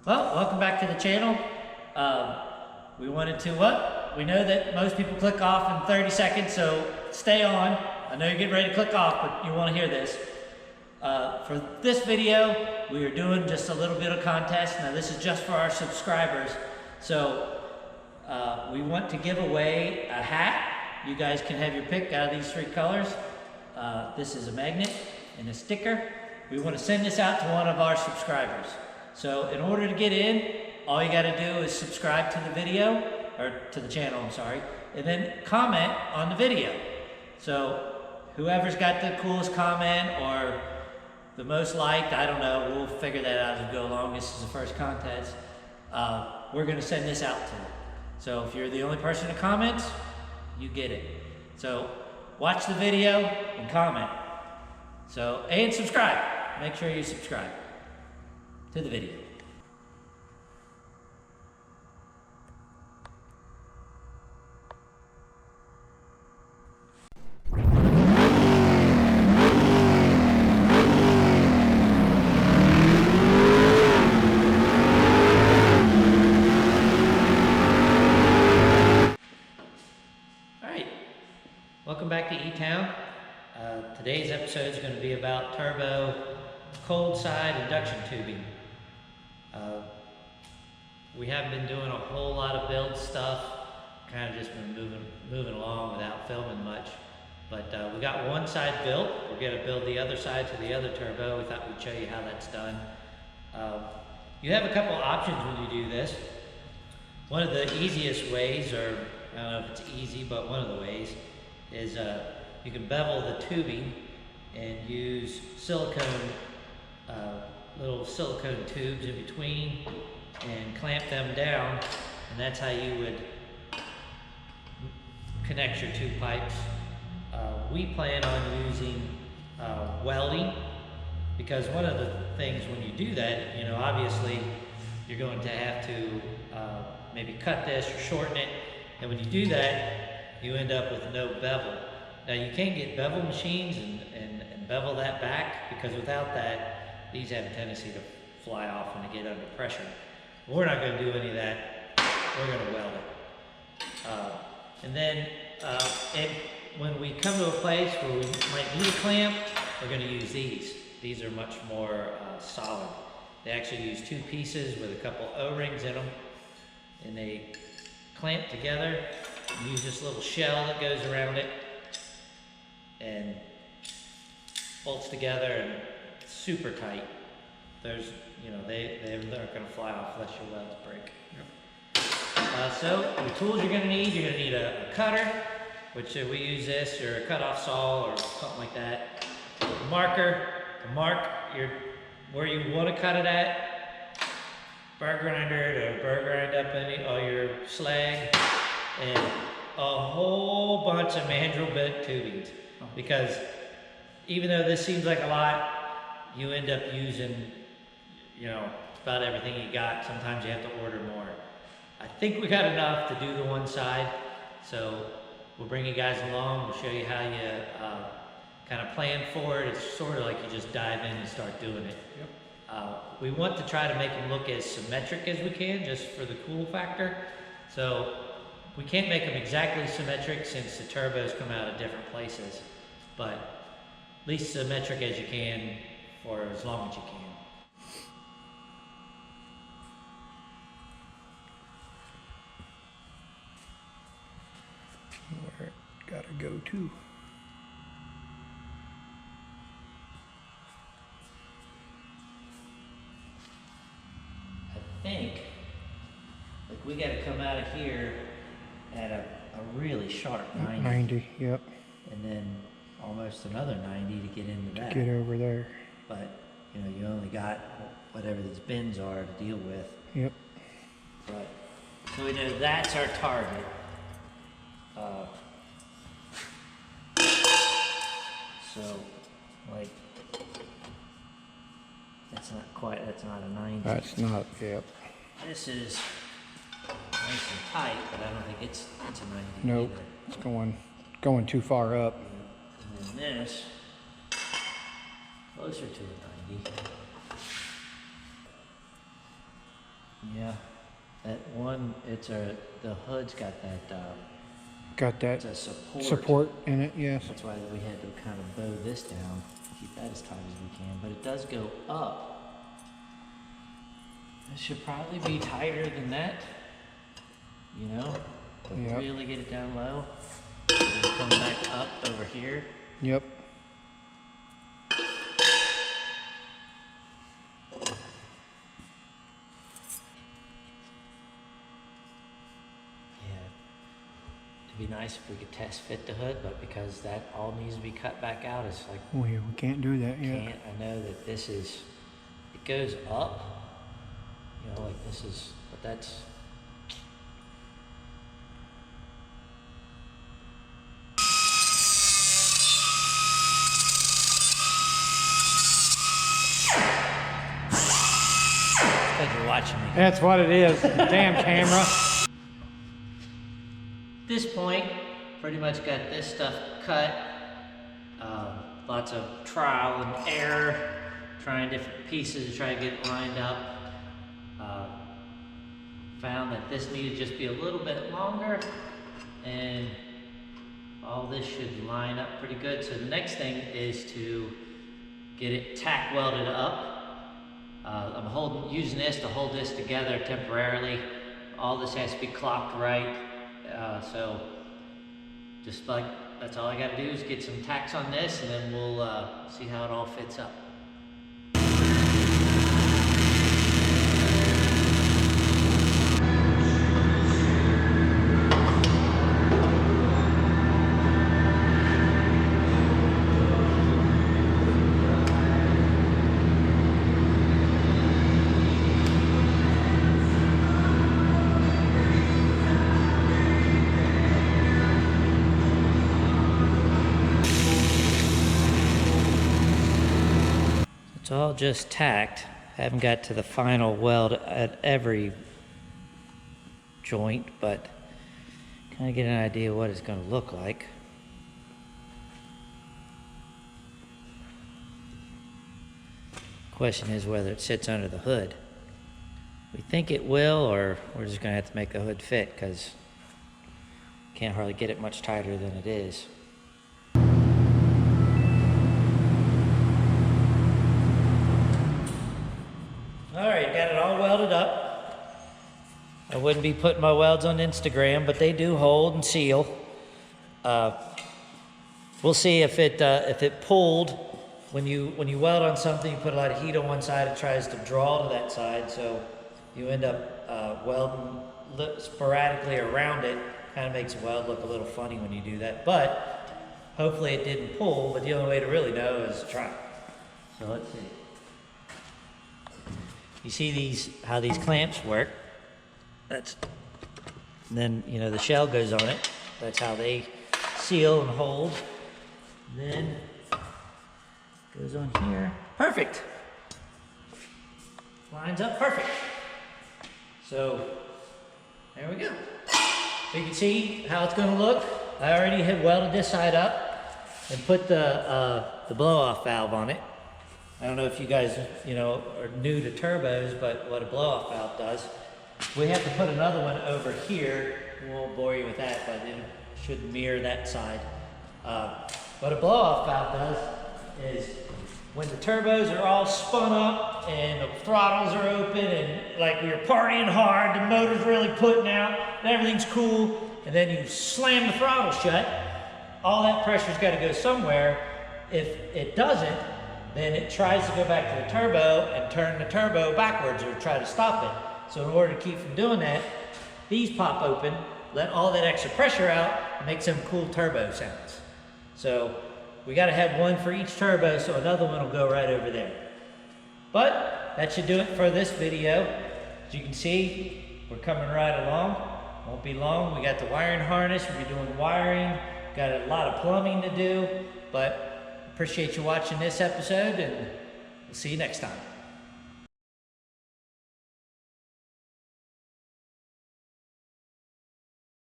Well, welcome back to the channel. We wanted to we know that most people click off in 30 seconds, so stay on. I know you're getting ready to click off, but you want to hear this. For this video, we are doing just a little bit of contest. Now this is just for our subscribers. So we want to give away a hat. You guys can have your pick out of these three colors. This is a magnet and a sticker. We want to send this out to one of our subscribers. So in order to get in, all you got to do is subscribe to the video, or to the channel, I'm sorry, and then comment on the video. So whoever's got the coolest comment or the most liked, I don't know, we'll figure that out as we go along. This is the first contest. We're going to send this out to. So if you're the only person that comments, you get it. So watch the video and comment. So, and subscribe. Make sure you subscribe to the video. Welcome back to E-Town. Today's episode is going to be about turbo cold side induction tubing. We haven't been doing a whole lot of build stuff, kind of just been moving along without filming much. But we got one side built. We're going to build the other side to the other turbo. We thought we'd show you how that's done. You have a couple options when you do this. One of the easiest ways, or I don't know if it's easy, but one of the ways, is you can bevel the tubing and use silicone, little silicone tubes in between and clamp them down, and that's how you would connect your two pipes. We plan on using welding, because one of the things when you do that, you know, obviously you're going to have to maybe cut this or shorten it, and when you do that, you end up with no bevel. Now you can't get bevel machines and bevel that back, because without that, these have a tendency to fly off when they get under pressure. We're not going to do any of that. We're going to weld it. And then when we come to a place where we might need a clamp, we're going to use these. These are much more solid. They actually use two pieces with a couple O-rings in them, and they clamp together. You use this little shell that goes around it and bolts together, and it's super tight. There's, you know, they're not going to fly off unless your welds break. Yep. So the tools you're going to need a cutter, which we use this, or a cut-off saw or something like that. A marker to mark where you want to cut it at. Burr grinder to burr grind up all your slag, and a whole bunch of mandrel bent tubings, because even though this seems like a lot, you end up using, you know, about everything you got. Sometimes you have to order more. I think we got enough to do the one side, so we'll bring you guys along. We'll show you how you kind of plan for it. It's sort of like you just dive in and start doing it. Yep. We want to try to make them look as symmetric as we can, just for the cool factor. So we can't make them exactly symmetric since the turbos come out of different places, but at least symmetric as you can for as long as you can. Where it gotta go to. I think, like, we gotta come out of here at a really sharp 90. 90, yep. And then almost another 90 to get into that. Get over there. But, you know, you only got whatever these bins are to deal with. Yep. But, so we know that's our target. So, like, that's not a 90. That's not, yep. This is nice and tight, but I don't think it's a 90 Nope, either. it's going too far up. And then this, closer to a 90. Yeah, that one, the hood's got that, Got that it's a support. support in it, yes. That's why we had to kind of bow this down, keep that as tight as we can, but it does go up. It should probably be tighter than that, you know, but Yep. really get it down low. And come back up over here. Yep. Be nice if we could test fit the hood, but because that all needs to be cut back out, it's like, We can't do that yet. can't, I know that this is, it goes up, you know, like this is, but that's, because you're watching me. That's what it is. Damn camera. This point, pretty much got this stuff cut. Lots of trial and error, trying different pieces to try to get it lined up. Found that this needed to just be a little bit longer, and all this should line up pretty good. So the next thing is to get it tack welded up. I'm using this to hold this together temporarily. All this has to be clocked right. So just like, that's all I gotta do is get some tacks on this, and then we'll see how it all fits up. It's all just tacked. Haven't got to the final weld at every joint, but kind of get an idea what it's going to look like. Question is whether it sits under the hood. We think it will, or we're just going to have to make the hood fit, because can't hardly get it much tighter than it is. Alright, got it all welded up. I wouldn't be putting my welds on Instagram, but they do hold and seal. We'll see if it pulled. When you weld on something, you put a lot of heat on one side, it tries to draw to that side, so you end up welding sporadically around it. Kind of makes a weld look a little funny when you do that, but hopefully it didn't pull, but the only way to really know is to try. So let's see. You see how these clamps work. Then, you know, the shell goes on it. That's how they seal and hold. Then goes on here. Perfect. Lines up perfect. So there we go. So you can see how it's going to look. I already had welded this side up and put the blow-off valve on it. I don't know if you guys, you know, are new to turbos, but what a blow-off valve does. We have to put another one over here. We won't bore you with that, but it should mirror that side. What a blow-off valve does is when the turbos are all spun up and the throttles are open and like you're partying hard, the motor's really putting out, and everything's cool, and then you slam the throttle shut, all that pressure's got to go somewhere. If it doesn't, then it tries to go back to the turbo and turn the turbo backwards or try to stop it. So in order to keep from doing that, these pop open, let all that extra pressure out, and make some cool turbo sounds. So we got to have one for each turbo, so another one will go right over there. But that should do it for this video. As you can see, we're coming right along. Won't be long. We got the wiring harness. We'll be doing wiring. Got a lot of plumbing to do, but appreciate you watching this episode, and we'll see you next time.